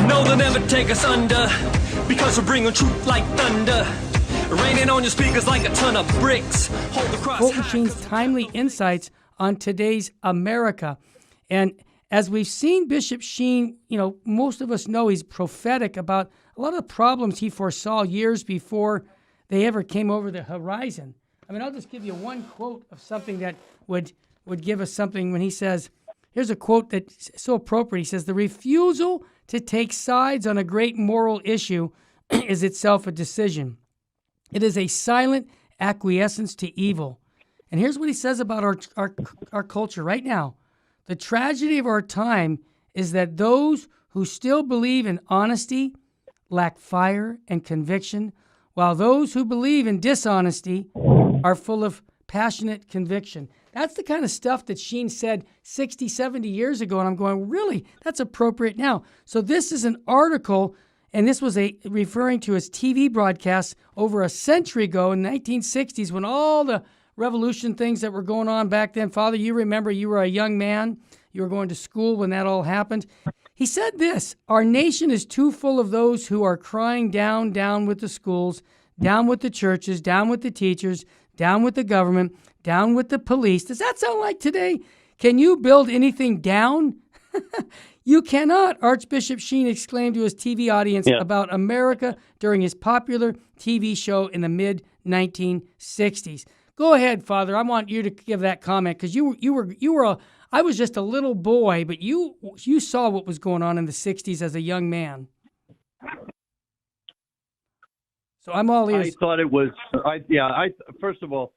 No, they'll never take us under, because we're bringing truth like thunder, raining on your speakers like a ton of bricks. Hold the cross Fulton high, Sheen's 'cause timely insights on today's America. And as we've seen Bishop Sheen, most of us know he's prophetic about a lot of the problems he foresaw years before they ever came over the horizon. I mean, I'll just give you one quote of something that would give us something when he says, here's a quote that's so appropriate. He says, "The refusal to take sides on a great moral issue is itself a decision. It is a silent acquiescence to evil." And here's what he says about our culture right now. "The tragedy of our time is that those who still believe in honesty lack fire and conviction, while those who believe in dishonesty are full of passionate conviction." That's the kind of stuff that Sheen said 60, 70 years ago, and I'm going, really? That's appropriate now. So this is an article, and this was referring to his TV broadcasts over a century ago in the 1960s when all the revolution things that were going on back then. Father, you remember you were a young man. You were going to school when that all happened. He said this: "Our nation is too full of those who are crying down, down with the schools, down with the churches, down with the teachers, down with the government, down with the police." Does that sound like today? Can you build anything down? You cannot, Archbishop Sheen exclaimed to his TV audience about America during his popular TV show in the mid-1960s. Go ahead, Father. I want you to give that comment, because I was just a little boy, but you saw what was going on in the 60s as a young man. So I'm all ears. I thought it was, first of all,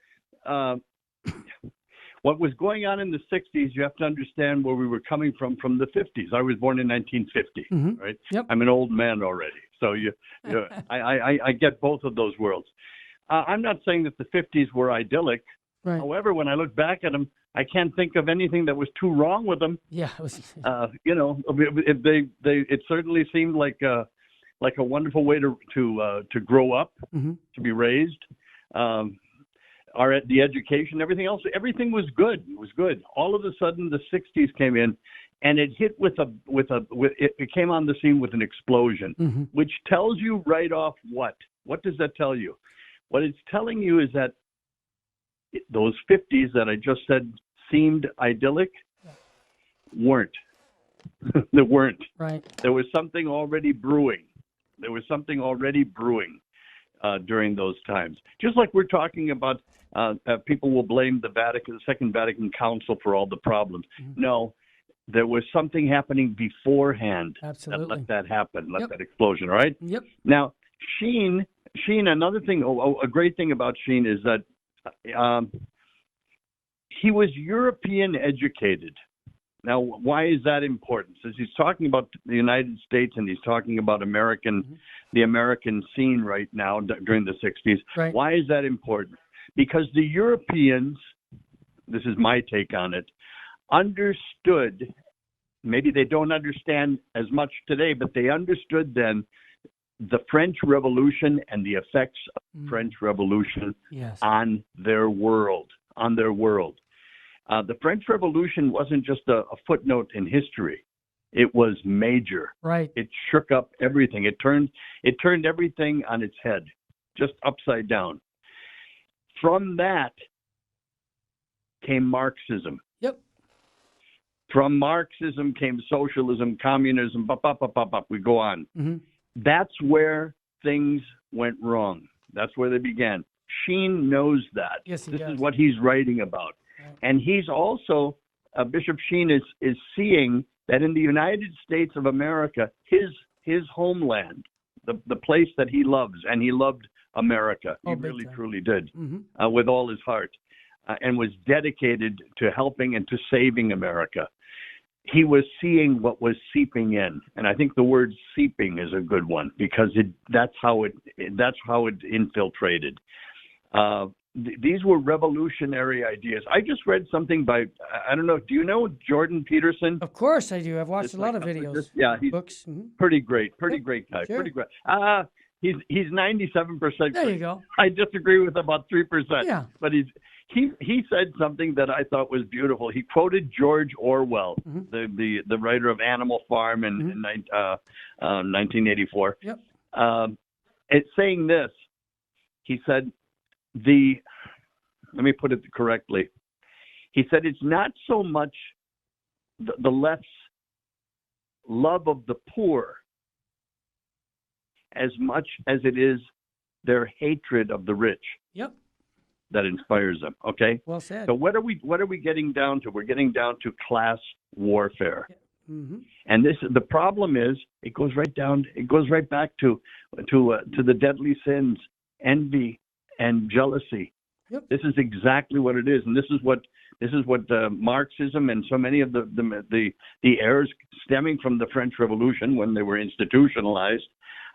what was going on in the 60s, you have to understand where we were coming from the 50s. I was born in 1950, right? Yep. I'm an old man already. So I get both of those worlds. I'm not saying that the 50s were idyllic. Right. However, when I look back at them, I can't think of anything that was too wrong with them. Yeah. It was... It certainly seemed like a wonderful way to grow up, to be raised. The education, everything else, everything was good. It was good. All of a sudden, the 60s came in, and it hit it came on the scene with an explosion, which tells you right off what? What does that tell you? What it's telling you is that those 50s that I just said seemed idyllic weren't. They weren't. Right. There was something already brewing. During those times. Just like we're talking about, people will blame the Second Vatican Council for all the problems. No, there was something happening beforehand that let that happen, that explosion, right? Yep. Now, Sheen, another thing, a great thing about Sheen is that he was European educated. Now, why is that important? Since he's talking about the United States and he's talking about the American scene right now during the 60s, right. Why is that important? Because the Europeans, this is my take on it, understood, maybe they don't understand as much today, but they understood then the French Revolution and the effects of the French Revolution on their world. The French Revolution wasn't just a footnote in history. It was major. Right. It shook up everything. It turned everything on its head, just upside down. From that came Marxism. Yep. From Marxism came socialism, communism, we go on. That's where things went wrong. That's where they began. Sheen knows that. Yes, he does. This is what he's writing about. And he's also, Bishop Sheen is seeing that in the United States of America, his homeland, the place that he loves, and he loved America. He really, truly did, with all his heart, and was dedicated to helping and to saving America. He was seeing what was seeping in, and I think the word seeping is a good one because that's how it infiltrated. These were revolutionary ideas. I just read something by, I don't know, do you know Jordan Peterson? Of course I do. I've watched a lot of videos. He's books. Pretty great guy. Sure. Pretty great. He's 97%. There you go. I disagree with about 3%. Yeah. But he said something that I thought was beautiful. He quoted George Orwell, the writer of Animal Farm in 1984. Yep. It's saying this. He said, let me put it correctly. He said it's not so much the left's love of the poor as much as it is their hatred of the rich. Yep. That inspires them. Okay. Well said. So what are we getting down to? We're getting down to class warfare. Mm-hmm. And the problem is it goes right back to the deadly sins, envy and jealousy. Yep. This is exactly what it is, and this is what Marxism and so many of the errors stemming from the French Revolution, when they were institutionalized,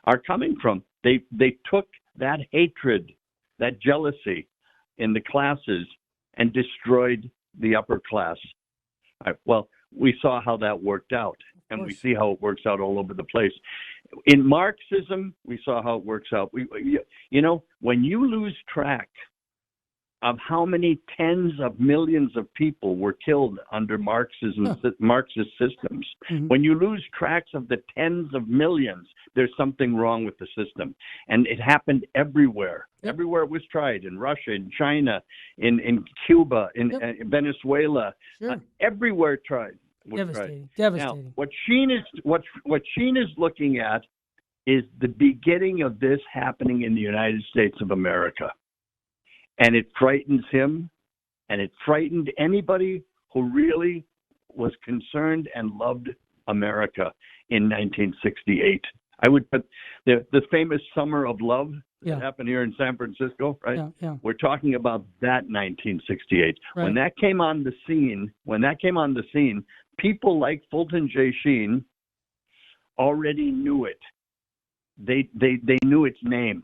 are coming from. They took that hatred, that jealousy in the classes and destroyed the upper class. Well, we saw how that worked out, and we see how it works out all over the place. In Marxism, we saw how it works out. When you lose track of how many tens of millions of people were killed under Marxist systems, when you lose tracks of the tens of millions, there's something wrong with the system. And it happened everywhere. Yep. Everywhere it was tried, in Russia, in China, in Cuba, in Venezuela, everywhere tried. Devastating. Now, what Sheen is looking at is the beginning of this happening in the United States of America. And it frightens him, and it frightened anybody who really was concerned and loved America in 1968. I would put the famous Summer of Love that happened here in San Francisco, right? Yeah. We're talking about that 1968. Right. When that came on the scene, people like Fulton J. Sheen already knew it. They knew its name.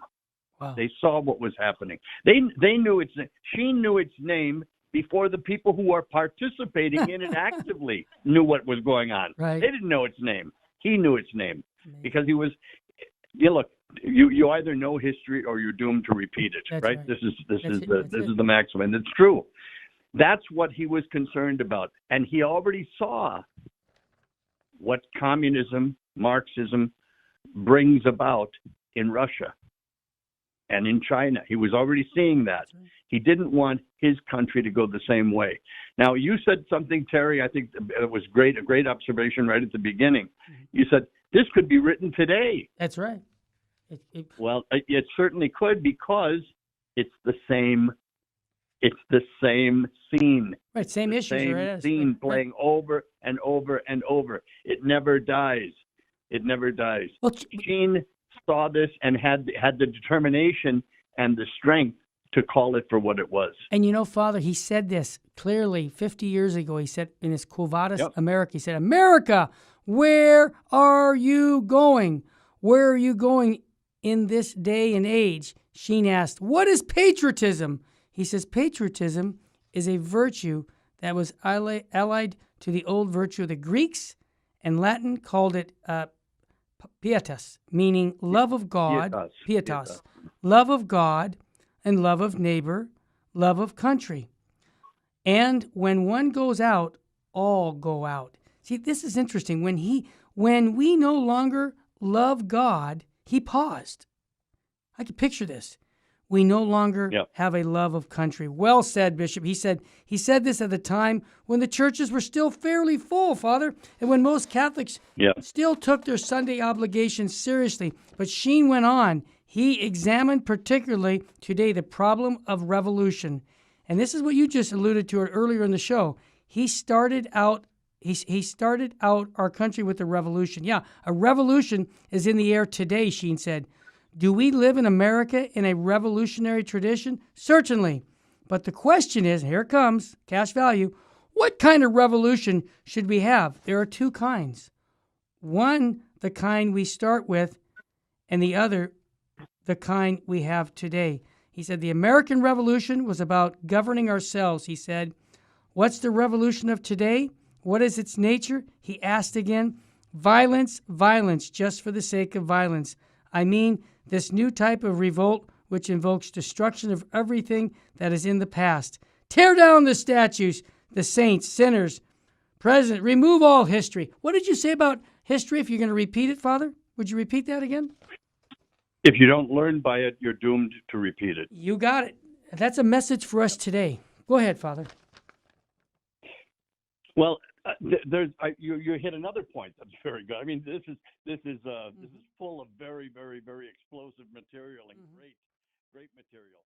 Wow. They saw what was happening. They knew its name. Sheen knew its name before the people who are participating in it actively knew what was going on. Right. They didn't know its name. He knew its name because he was. Look, you either know history or you're doomed to repeat it. Right? This is the maximum, and it's true. That's what he was concerned about, and he already saw what communism, Marxism, brings about in Russia and in China. He was already seeing that. He didn't want his country to go the same way. Now, you said something, Terry, I think it was a great observation right at the beginning. You said, this could be written today. That's right. Well, it certainly could, because it's the same scene. Right, same issues. Same scene playing over and over and over. It never dies. Well, Sheen saw this and had the determination and the strength to call it for what it was. And Father, he said this clearly 50 years ago. He said in his Quo Vadis America, he said, America, where are you going? Where are you going in this day and age? Sheen asked, what is patriotism? He says, patriotism is a virtue that was allied to the old virtue of the Greeks, and Latin called it pietas, meaning love of God, pietas, love of God and love of neighbor, love of country. And when one goes out, all go out. See, this is interesting. When we no longer love God, he paused. I can picture this. We no longer have a love of country. Well said, Bishop. He said this at the time when the churches were still fairly full, Father, and when most Catholics still took their Sunday obligations seriously. But Sheen went on. He examined particularly today the problem of revolution. And this is what you just alluded to earlier in the show. He started out our country with a revolution. Yeah, a revolution is in the air today, Sheen said. Do we live in America in a revolutionary tradition? Certainly. But the question is, here it comes, cash value, what kind of revolution should we have? There are two kinds. One, the kind we start with, and the other, the kind we have today. He said the American Revolution was about governing ourselves. He said, what's the revolution of today? What is its nature? He asked again. Violence, just for the sake of violence. I mean, this new type of revolt which invokes destruction of everything that is in the past. Tear down the statues, the saints, sinners, president. Remove all history. What did you say about history? If you're going to repeat it, Father, would you repeat that again? If you don't learn by it, you're doomed to repeat it. You got it. That's a message for us today. Go ahead, Father. Well, you hit another point that's very good. I mean, this is full of very, very, very explosive material and great material.